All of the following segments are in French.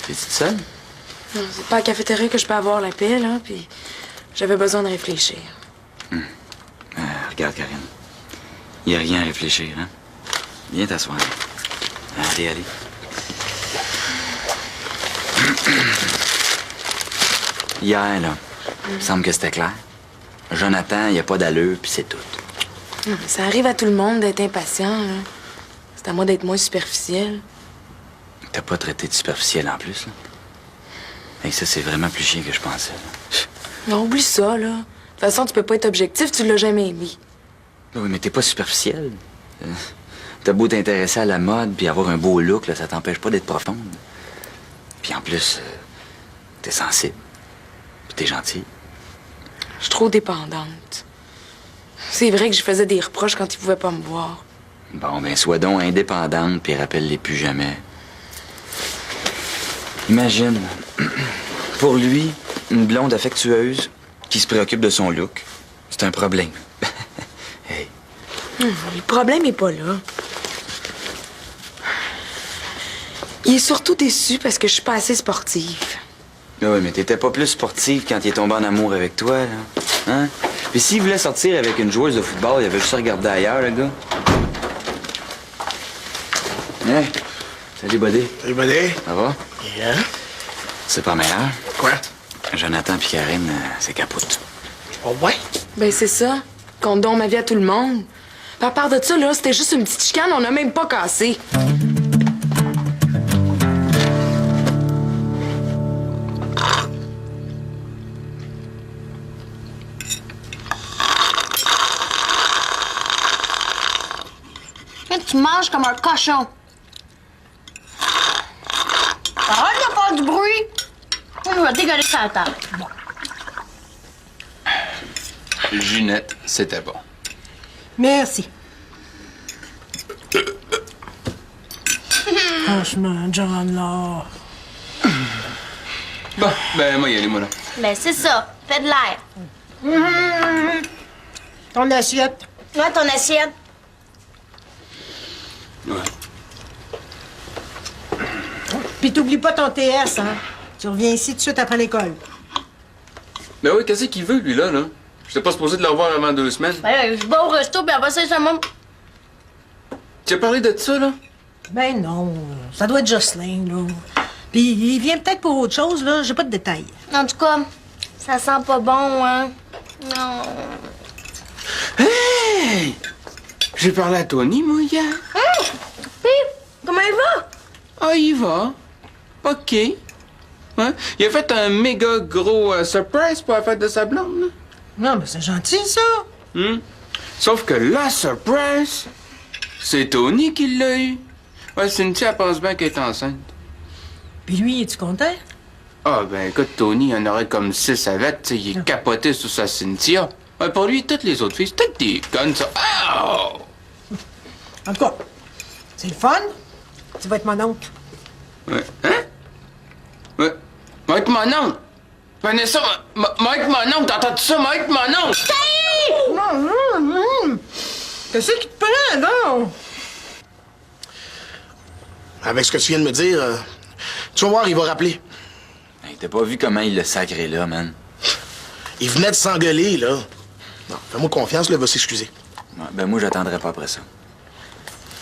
T'es-tu seule? Non, c'est pas à la cafétéria que je peux avoir la paix, là, puis j'avais besoin de réfléchir. Regarde, Karine. Il n'y a rien à réfléchir, hein? Viens t'asseoir. Allez, allez. Hier, là, il me semble que c'était clair. Jonathan, il n'y a pas d'allure, puis c'est tout. Non, mais ça arrive à tout le monde d'être impatient, là. C'est à moi d'être moins superficielle. T'as pas traité de superficiel en plus, là. Et ça, c'est vraiment plus chiant que je pensais, là. Non, oublie ça, là. De toute façon, tu peux pas être objectif, tu l'as jamais aimé. Oui, mais t'es pas superficiel. T'as beau t'intéresser à la mode puis avoir un beau look, là, ça t'empêche pas d'être profonde. Puis en plus, t'es sensible. Puis t'es gentil. Je suis trop dépendante. C'est vrai que je faisais des reproches quand il pouvait pas me voir. Bon, ben, sois donc indépendante puis rappelle-les plus jamais. Imagine, pour lui, une blonde affectueuse qui se préoccupe de son look, c'est un problème. Hey. Le problème est pas là. Il est surtout déçu parce que je suis pas assez sportive. Oui, mais t'étais pas plus sportive quand il est tombé en amour avec toi, là. Hein? Puis s'il voulait sortir avec une joueuse de football, il avait juste regardé ailleurs, le gars. Hey! Salut, Buddy. Salut, Buddy. Ça va? Yeah. C'est pas meilleur? Quoi? Jonathan puis Karine, c'est capote. Oh, ouais? Ben, c'est ça. Qu'on donne ma vie à tout le monde. Puis à part de ça, là, c'était juste une petite chicane, on n'a même pas cassé. Tu manges comme un cochon. Arrête de faire du bruit. Je vais dégueuler sur la table. Bon. Ginette, c'était bon. Merci. Franchement, John, là. Bon, ben moi y aller, moi là. Ben c'est ça. Fais de l'air. Ton assiette. Ouais, ton assiette. Ouais. Puis t'oublies pas ton TS, hein? Tu reviens ici tout de suite après l'école. Ben oui, qu'est-ce qu'il veut, lui, là? J'étais pas supposé de le revoir avant 2 semaines. Ouais, je vais au resto, puis après ça, maman. Tu as parlé de ça, là? Ben non, ça doit être Jocelyn, là. Puis il vient peut-être pour autre chose, là. J'ai pas de détails. En tout cas, ça sent pas bon, hein? Non. Hey! J'ai parlé à Tony, moi, hier. Puis, comment il va? Ah, il va. OK. Ouais. Il a fait un méga gros surprise pour la fête de sa blonde, là. Non, mais c'est gentil, ça. Sauf que la surprise, c'est Tony qui l'a eu. Ouais, Cynthia, elle pense bien qu'elle est enceinte. Puis lui, es-tu content? Ah, ben écoute, Tony, il en aurait comme 6 avec, tu sais, il est capoté sur sa Cynthia. Ouais, pour lui, toutes les autres filles, c'est toutes des connes, ça. Oh! En tout cas, c'est le fun. Tu vas être mon oncle. Ouais. Hein? Ouais. Mike, mon oncle! Vanessa, Mike, mon oncle, t'entends ça, Mike, mon oncle? Qu'est-ce qui te prend, non? Avec ce que tu viens de me dire, tu vas voir, il va rappeler. Hey, t'as pas vu comment il l'a sacré là, man? Il venait de s'engueuler, là. Non, fais-moi confiance, là, il va s'excuser. Ouais, ben moi, j'attendrai pas après ça.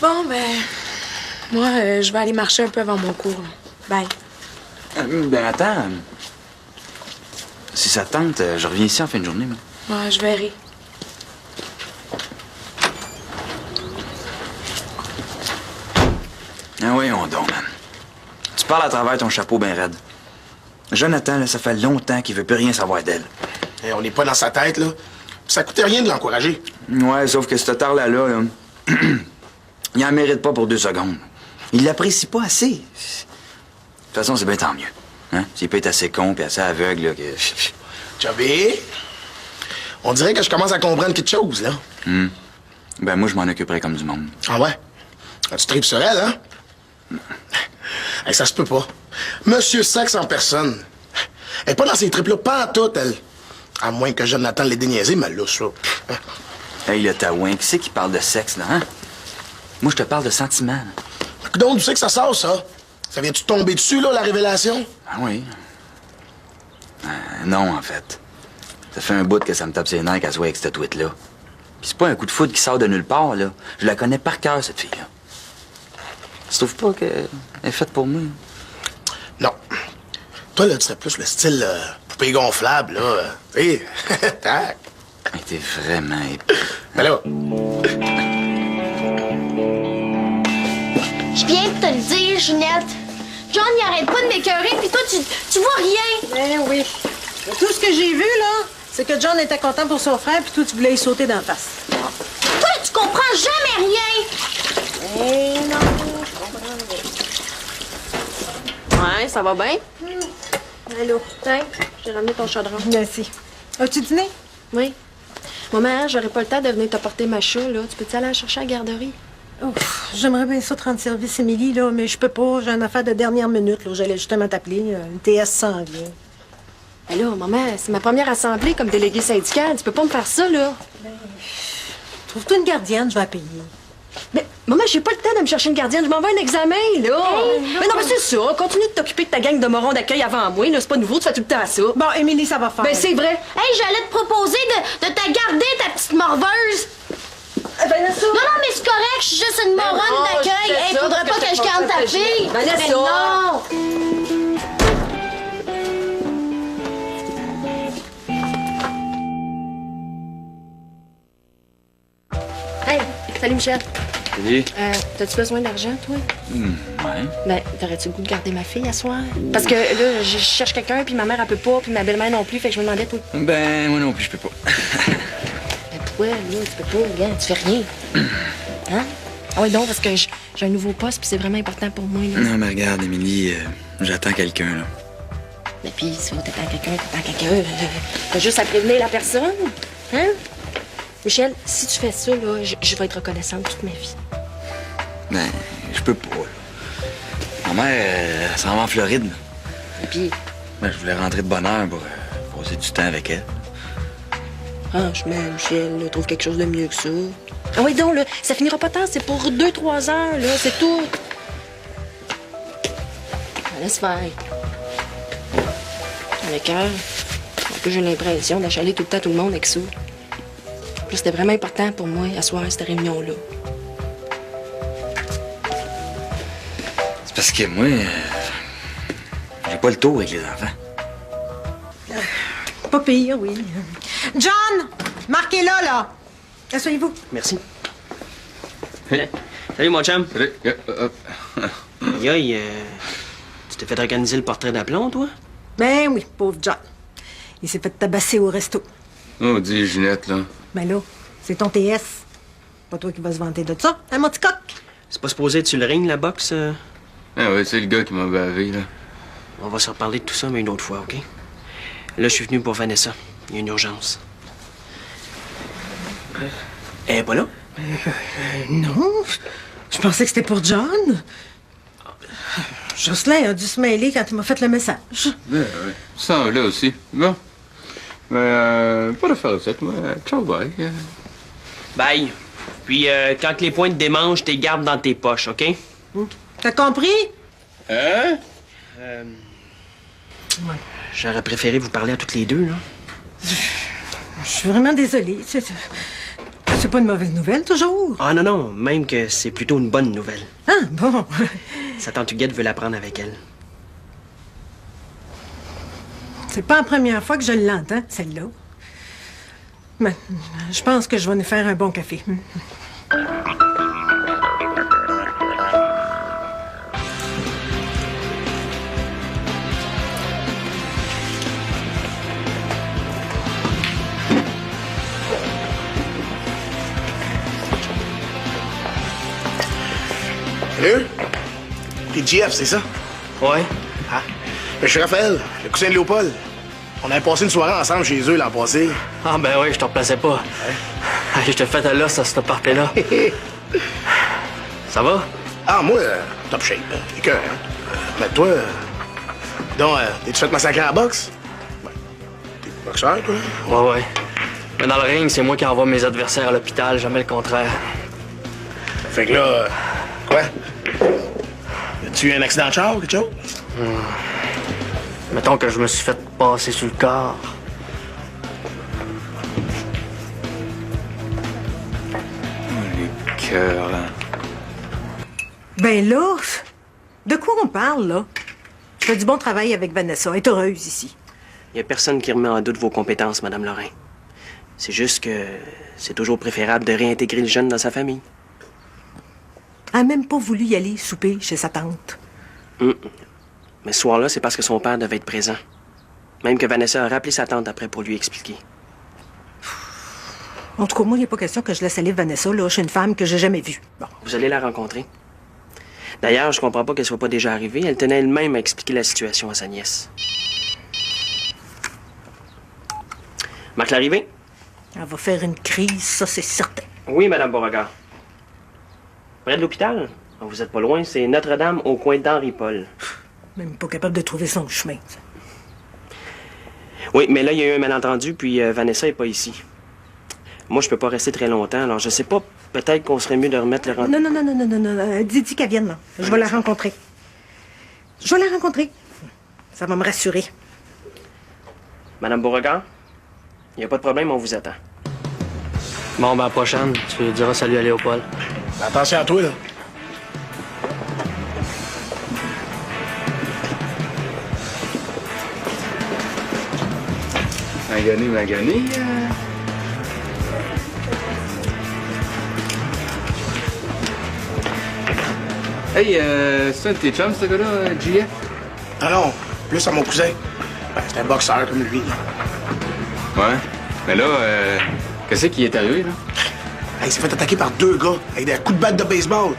Bon, ben... Moi, je vais aller marcher un peu avant mon cours, là. Bye. Ben attends. Si ça te tente, je reviens ici en fin de journée, moi. Ouais, je verrai. Ah oui, on donc, man. Tu parles à travers ton chapeau bien raide. Jonathan, là, ça fait longtemps qu'il veut plus rien savoir d'elle. Et on n'est pas dans sa tête, là. Ça coûtait rien de l'encourager. Ouais, sauf que ce tard-là, là, il en mérite pas pour 2 secondes. Il l'apprécie pas assez. De toute façon, c'est bien tant mieux. Hein? S'il peut être assez con et assez aveugle, là, que... Chubby, on dirait que je commence à comprendre quelque chose, là. Ben moi, je m'en occuperai comme du monde. Ah ouais? Ah, tu tripes sur elle, hein? Hey, ça se peut pas. Monsieur Sexe en personne. Elle est pas dans ces tripes-là, pas en tout, elle. À moins que Jonathan l'ait déniaisé, mais là, ça... Hey, le taouin, qui c'est qui parle de sexe, là, hein? Moi, je te parle de sentiments. Donc, tu sais que ça sort, ça? Ça vient-tu de tomber dessus, là, la révélation? Ah oui. Non, en fait. Ça fait un bout que ça me tape ses nerfs qu'elle soit avec cette tweet-là. Puis c'est pas un coup de foudre qui sort de nulle part, là. Je la connais par cœur, cette fille-là. Tu trouves pas qu'elle est faite pour moi? Non. Toi, là, tu serais plus le style poupée gonflable, là. Tu sais, tac. Mais t'es vraiment épais. Ben là, Je viens de te le dire, Ginette. John, il arrête pas de m'écœurer, puis toi, tu vois rien. Ben oui. Tout ce que j'ai vu, là, c'est que John était content pour son frère, puis toi, tu voulais y sauter d'en face. Toi, tu comprends jamais rien. Eh non, je comprends rien. Ouais, ça va bien? Allô? Tiens, j'ai ramené ton chaudron. Merci. As-tu dîné? Oui. Maman, j'aurais pas le temps de venir t'apporter ma chat, là. Tu peux-tu aller la chercher à la garderie? Ouf, j'aimerais bien ça te rendre service, Émilie, là, mais je peux pas. J'ai une affaire de dernière minute, là. J'allais justement t'appeler. Une TS s'en vient. Ben là, maman, c'est ma première assemblée comme déléguée syndicale. Tu peux pas me faire ça, là. Trouve-toi une gardienne, je vais la payer. Mais, maman, j'ai pas le temps de me chercher une gardienne. Je m'en vais à un examen, là. Mais non, mais c'est ça. Continue de t'occuper de ta gang de morons d'accueil avant moi, là. C'est pas nouveau, tu fais tout le temps ça. Bon, Émilie, ça va faire. Ben, c'est vrai. Hey, j'allais te proposer de te garder, ta petite morveuse. Vanessa. Non, non, mais c'est correct, je suis juste une moronne non, je d'accueil. fais Hey, ça faudrait parce pas que que je je garde ta pense que fille. Vanessa. Mais non. Hey, salut, Michel. Salut. T'as-tu besoin d'argent, toi? Ouais. Ben, t'aurais-tu le goût de garder ma fille à soir? Parce que là, je cherche quelqu'un, puis ma mère, elle peut pas, puis ma belle-mère non plus, fait que je me demandais, toi. Ben, moi non plus, je peux pas. Ben, toi, là, tu peux pas, regarde, tu fais rien. Hein? Ah oui, non, parce que j'ai un nouveau poste, puis c'est vraiment important pour moi, là. Non, mais regarde, Émilie, j'attends quelqu'un, là. Mais puis, si t'attends quelqu'un, t'as juste à prévenir la personne. Hein? Michel, si tu fais ça, là, je vais être reconnaissante toute ma vie. Ben, je peux pas, là. Ma mère, elle s'en va en Floride, là. Et puis, Ben, je voulais rentrer de bonne heure pour passer du temps avec elle. franchement, Michel, là, trouve quelque chose de mieux que ça. Ah oui, donc, là, ça finira pas tard, c'est pour 2-3 heures, là, c'est tout. Laisse faire. Avec cœur. En plus, j'ai l'impression d'achaler tout le temps tout le monde avec ça. En plus, c'était vraiment important pour moi, à soir, cette réunion-là. C'est parce que moi, j'ai pas le tour avec les enfants. Pas pire, oui. John! Marquez-le, là! Asseyez-vous. Merci. Salut, mon chum. Salut. Aïe, aïe, tu t'es fait organiser le portrait d'aplomb, toi? Ben oui, pauvre John. Il s'est fait tabasser au resto. Oh, dis, Ginette, là. Ben là, c'est ton TS. Pas toi qui vas se vanter de ça, hein, mon petit coq? C'est pas supposé être sur le ring, la boxe? Ah ouais, c'est le gars qui m'a bavé, là. On va se reparler de tout ça, mais une autre fois, OK? Là, je suis venu pour Vanessa. Il y a une urgence. Elle est pas là? Non, je pensais que c'était pour John. Jocelyn a dû se mêler quand il m'a fait le message. Ben ouais. Ça, là aussi. Bon. Mais, pas de faire ça, moi. Ciao, bye. Bye. Puis, quand les points de démange, t'es gardes dans tes poches, OK? T'as compris? Hein? J'aurais préféré vous parler à toutes les deux, là. Je suis vraiment désolée. C'est pas une mauvaise nouvelle, toujours. Ah non, non, même que c'est plutôt une bonne nouvelle. Ah, bon. Sa tante Huguette veut la prendre avec elle. C'est pas la première fois que je l'entends, celle-là. Mais je pense que je vais nous faire un bon café. Salut? T'es GF, c'est ça? Ouais? Ah. Je suis Raphaël, le cousin de Léopold. On avait passé une soirée ensemble chez eux l'an passé. Ah ben oui, je te replaçais pas. Je te fais à l'os à ce party-là. Ça va? Ah, moi, top shape. Écoeur, hein? Mais toi, donc, t'es-tu fait massacrer à la boxe? Ben, t'es boxeur, toi? Ouais. Mais dans le ring, c'est moi qui envoie mes adversaires à l'hôpital, jamais le contraire. Fait que là, quoi? Tu eu un accident de char ou quelque chose? Mettons que je me suis fait passer sur le corps. Les cœurs, là. Ben là, de quoi on parle, là? Je fais du bon travail avec Vanessa. Elle est heureuse ici. Il n'y a personne qui remet en doute vos compétences, Madame Lorrain. C'est juste que c'est toujours préférable de réintégrer le jeune dans sa famille. Elle n'a même pas voulu y aller souper chez sa tante. Mais ce soir-là, c'est parce que son père devait être présent. Même que Vanessa a rappelé sa tante après pour lui expliquer. En tout cas, moi, il n'est pas question que je laisse aller Vanessa, là, chez une femme que j'ai jamais vue. Bon, vous allez la rencontrer. D'ailleurs, je comprends pas qu'elle soit pas déjà arrivée. Elle tenait elle-même à expliquer la situation à sa nièce. Marc l'arrivée? Elle va faire une crise, ça, c'est certain. Oui, Madame Beauregard. Près de l'hôpital? Vous êtes pas loin, c'est Notre-Dame au coin d'Henri-Paul. Même pas capable de trouver son chemin. Ça. Oui, mais là, il y a eu un malentendu, puis Vanessa est pas ici. Moi, je peux pas rester très longtemps, alors je sais pas, peut-être qu'on serait mieux de remettre le rendez-vous. Non. Dis qu'elle vienne, là. Je vais la rencontrer. Je vais la rencontrer. Ça va me rassurer. Madame Beauregard, il n'y a pas de problème, on vous attend. Bon, ben, à la prochaine, tu diras salut à Léopold. Attention à toi, là. Magané. Hey, c'est un de tes chums, ce gars-là, JF? Ah non, plus à mon cousin. Ben, c'est un boxeur comme lui. Ouais. Mais là, qu'est-ce qui est arrivé, là? Il s'est fait attaquer par 2 gars avec des coups de batte de baseball.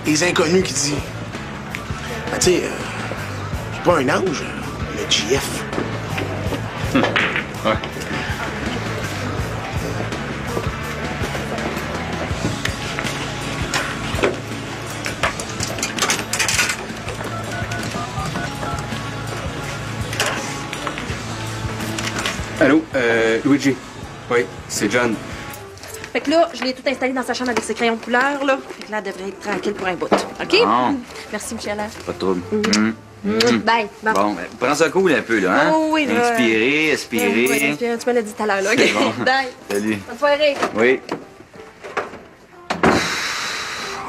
Des inconnus qui disent. Ben, tu sais, je suis pas un ange, mais JF. Ouais. Allô, Luigi. Oui, c'est John. Fait que là, je l'ai tout installé dans sa chambre avec ses crayons de couleur, là. Fait que là, elle devrait être tranquille pour un bout. OK? Bon. Merci, Michel. Pas de trouble. Bye. Bon. Bon, ben, prends ça cool un peu, là, hein? Oh, oui, là. Inspirer. Oui, tu me l'as dit tout à l'heure, là. OK? C'est bon. Bye. Salut. Bonne soirée. Oui.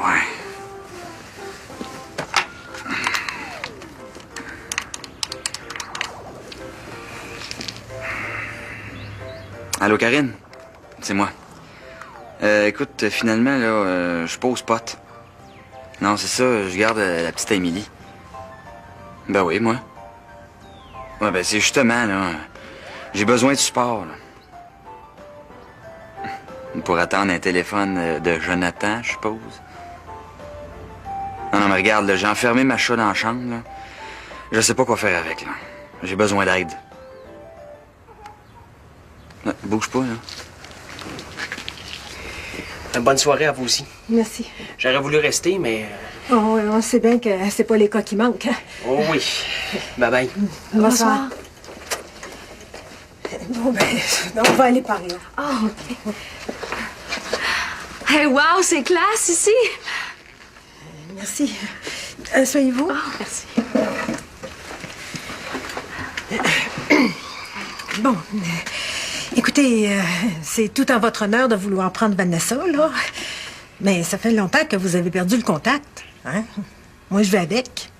Ouais. Allô, Karine? C'est moi. Écoute, finalement, là, je pose pote. Non, c'est ça, je garde la petite Émilie. Ben oui, moi. Ouais, ben c'est justement, là, j'ai besoin de support, là. Pour attendre un téléphone de Jonathan, je suppose. Non, mais regarde, là, j'ai enfermé ma chat dans la chambre, là. Je sais pas quoi faire avec, là. J'ai besoin d'aide. Bouge pas, là. Bonne soirée à vous aussi. Merci. J'aurais voulu rester, mais... Oh, on sait bien que c'est pas les cas qui manquent. Hein? Oh oui. Bye-bye. Bonsoir. Bon, ben, on va aller par là. Oh. Hey, wow, c'est classe ici. Merci. Asseyez-vous. Oh, merci. Bon, écoutez, c'est tout en votre honneur de vouloir prendre Vanessa, là. Mais ça fait longtemps que vous avez perdu le contact, hein? Moi, je vais avec.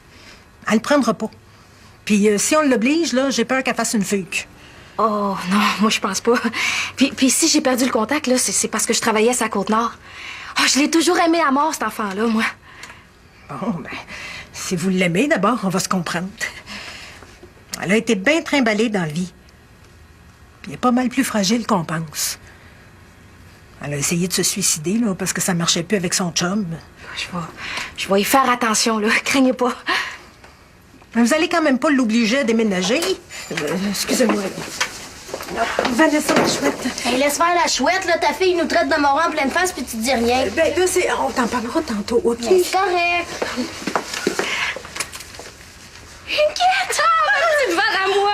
Elle le prendra pas. Puis si on l'oblige, là, j'ai peur qu'elle fasse une fugue. Oh, non, moi, je pense pas. Puis si j'ai perdu le contact, là, c'est parce que je travaillais à sa Côte-Nord. Oh, je l'ai toujours aimé à mort, cet enfant-là, moi. Bon, ben, si vous l'aimez, d'abord, on va se comprendre. Elle a été bien trimballée dans la vie. Puis elle est pas mal plus fragile qu'on pense. Elle a essayé de se suicider, là, parce que ça marchait plus avec son chum. Je vais y faire attention, là. Craignez pas. Mais vous allez quand même pas l'obliger à déménager. Excusez-moi. Non, Vanessa, la chouette. Hey, laisse faire la chouette, là. Ta fille nous traite de moron en pleine face, puis tu te dis rien. Ben là, on t'en parlera tantôt, OK? Mais c'est correct. Inquiète! Ma petite verre à moi!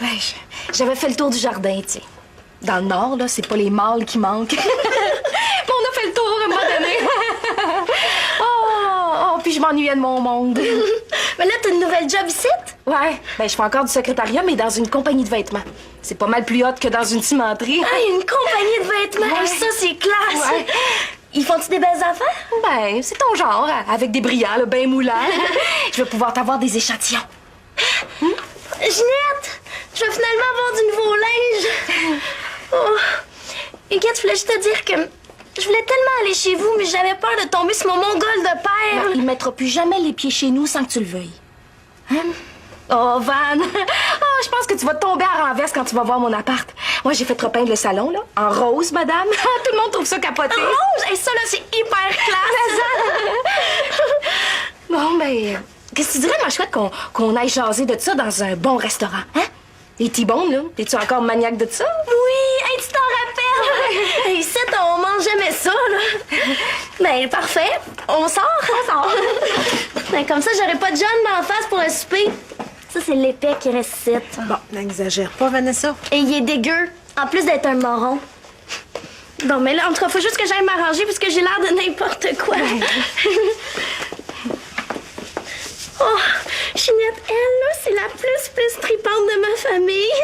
Ouais, j'avais fait le tour du jardin, tu sais. Dans le Nord, là, c'est pas les mâles qui manquent. Bon, on a fait le tour à un moment donné. Oh, puis je m'ennuyais de mon monde. Mais là, t'as une nouvelle job ici? Ouais, ben je fais encore du secrétariat, mais dans une compagnie de vêtements. C'est pas mal plus hot que dans une cimenterie. Ah, une compagnie de vêtements! Ouais. Ça, c'est classe! Ouais. Ils font-tu des belles affaires? Ben, c'est ton genre, avec des brillants, là, ben moulants. Je vais pouvoir t'avoir des échantillons. Ginette! Je vais finalement avoir du nouveau linge! Oh. Inquiète, je voulais juste te dire que je voulais tellement aller chez vous, mais j'avais peur de tomber sur mon mongol de père. Il mettra plus jamais les pieds chez nous sans que tu le veuilles. Hein? Oh, Van! Oh, je pense que tu vas tomber à renverse quand tu vas voir mon appart. Moi, j'ai fait repeindre le salon, là, en rose, madame. Tout le monde trouve ça capoté. En rose? Hey, ça, là, c'est hyper classe! Bon, ben, qu'est-ce que tu dirais, ma chouette, qu'on aille jaser de ça dans un bon restaurant, hein? Les T-bones, là, es-tu encore maniaque de ça? Oui! Hey, tu t'en rappelles? Hey, ici, on mange jamais ça, là. Ben, parfait. On sort? On sort. Ben, comme ça, j'aurai pas de John d'en face pour le souper. Ça, c'est l'épais qui ressuscite. Bon, n'exagère pas, Vanessa. Et il est dégueu, en plus d'être un moron. Bon, mais là, en tout cas, faut juste que j'aille m'arranger parce que j'ai l'air de n'importe quoi. Oh, Ginette, elle, là, c'est la plus tripante de ma famille.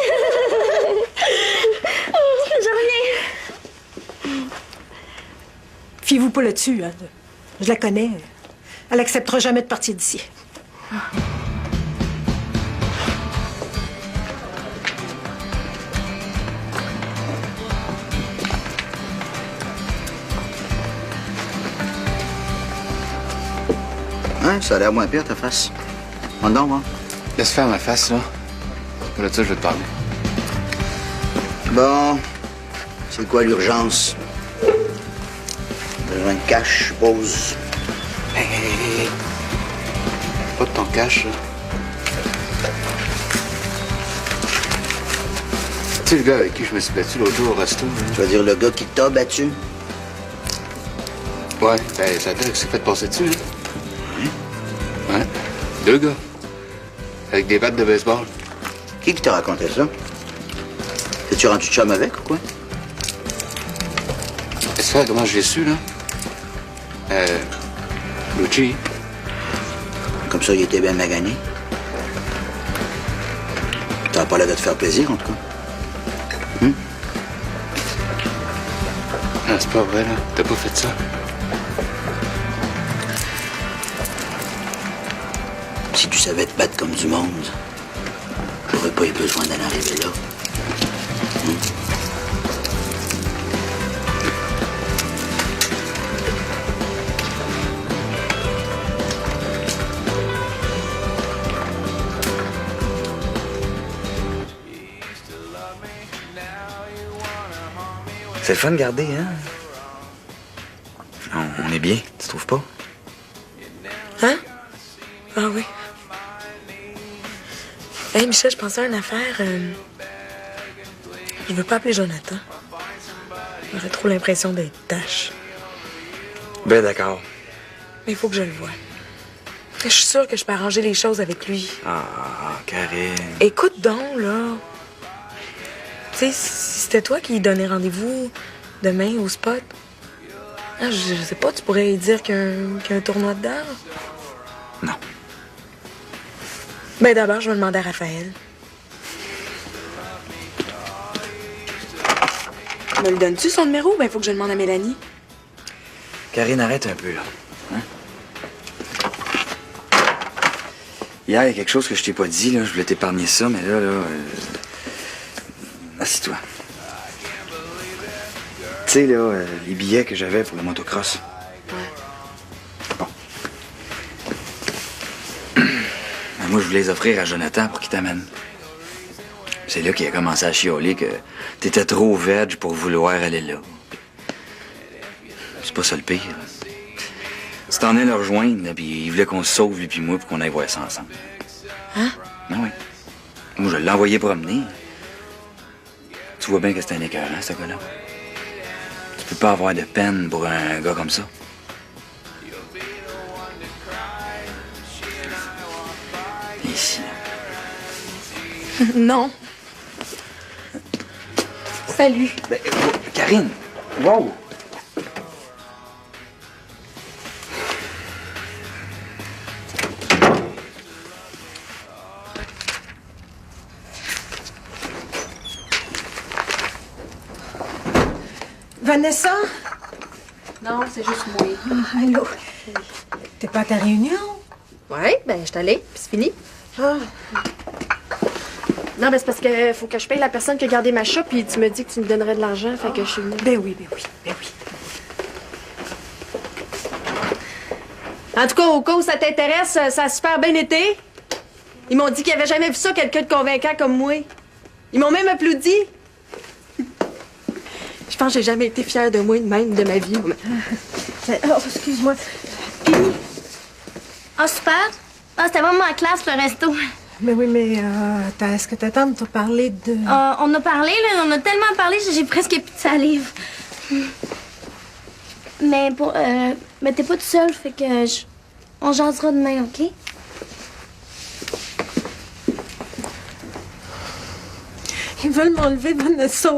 Je reviens. Fiez-vous pas là-dessus, hein. Je la connais. Elle acceptera jamais de partir d'ici. Hein, ça a l'air moins pire, ta face. Monte donc, moi. Laisse faire ma face, là. Là, ça, je vais te parler. Bon, c'est quoi l'urgence? Besoin de cash, je suppose. Hey. Pas de ton cash, là. Tu sais, le gars avec qui je me suis battu l'autre jour au resto, là? Tu vas dire le gars qui t'a battu? Ouais, ben, ça a l'air que c'est fait passer dessus, hein? Ouais, 2 gars. Avec des battes de baseball. Qui t'a raconté ça? T'es-tu rendu chum avec ou quoi? Est-ce que comment je l'ai su, là? Lucci. Comme ça, il était bien magané. T'as pas l'air de te faire plaisir, en tout cas. Ah, c'est pas vrai, là. T'as pas fait ça. Si tu savais te battre comme du monde, j'aurais pas eu besoin d'en arriver là. C'est le fun de garder, hein? On est bien, tu trouves pas? Hein? Ah oui. Hey, Michel, je pensais à une affaire. Je veux pas appeler Jonathan. J'aurais trop l'impression d'être tâche. Ben d'accord. Mais il faut que je le voie. Je suis sûre que je peux arranger les choses avec lui. Ah, Karine. Écoute donc, là. Tu sais, si c'était toi qui donnais rendez-vous demain au spot, ah, je sais pas, tu pourrais lui dire qu'il y a un tournoi dedans? Non. Ben d'abord, je vais demander à Raphaël. Me le donnes-tu, son numéro? Ben, il faut que je demande à Mélanie. Karine, arrête un peu, là. Hein? Hier, il y a quelque chose que je t'ai pas dit, là. Je voulais t'épargner ça, mais là... Assis-toi. Tu sais, là, les billets que j'avais pour le motocross. Ouais. Bon. Ben, moi, je voulais les offrir à Jonathan pour qu'il t'amène. C'est là qu'il a commencé à chialer que t'étais trop veg pour vouloir aller là. C'est pas ça le pire. Tu t'en es le rejoindre, là, puis il voulait qu'on se sauve, lui puis moi, pour qu'on aille voir ça ensemble. Hein? Ben oui. Moi, je l'ai envoyé promener. Tu vois bien que c'est un écœurant, ce gars-là. Tu peux pas avoir de peine pour un gars comme ça. Ici. Non. C'est Salut. Ben, Karine! Wow! Vanessa? Non, c'est juste moi. Ah, allô? T'es pas à ta réunion? Ouais, ben, je suis allée, puis c'est fini. Ah, Non, ben, c'est parce que faut que je paye la personne qui a gardé ma shop, puis tu me dis que tu me donnerais de l'argent, fait que je suis venue. ben oui, ben oui, ben oui. En tout cas, au cas où ça t'intéresse, ça a super bien été. Ils m'ont dit qu'ils avaient jamais vu ça, quelqu'un de convaincant comme moi. Ils m'ont même applaudi. Je pense que j'ai jamais été fière de moi de même de ma vie. Oh, excuse-moi. Ah, super. Ah, c'était vraiment la classe, le resto. Mais oui, mais est-ce que ta tante t'a parlé de... On a parlé, là, on a tellement parlé, j'ai presque plus de salive. Mais t'es pas tout seul, fait que on jasera demain, OK? Ils veulent m'enlever Vanessa.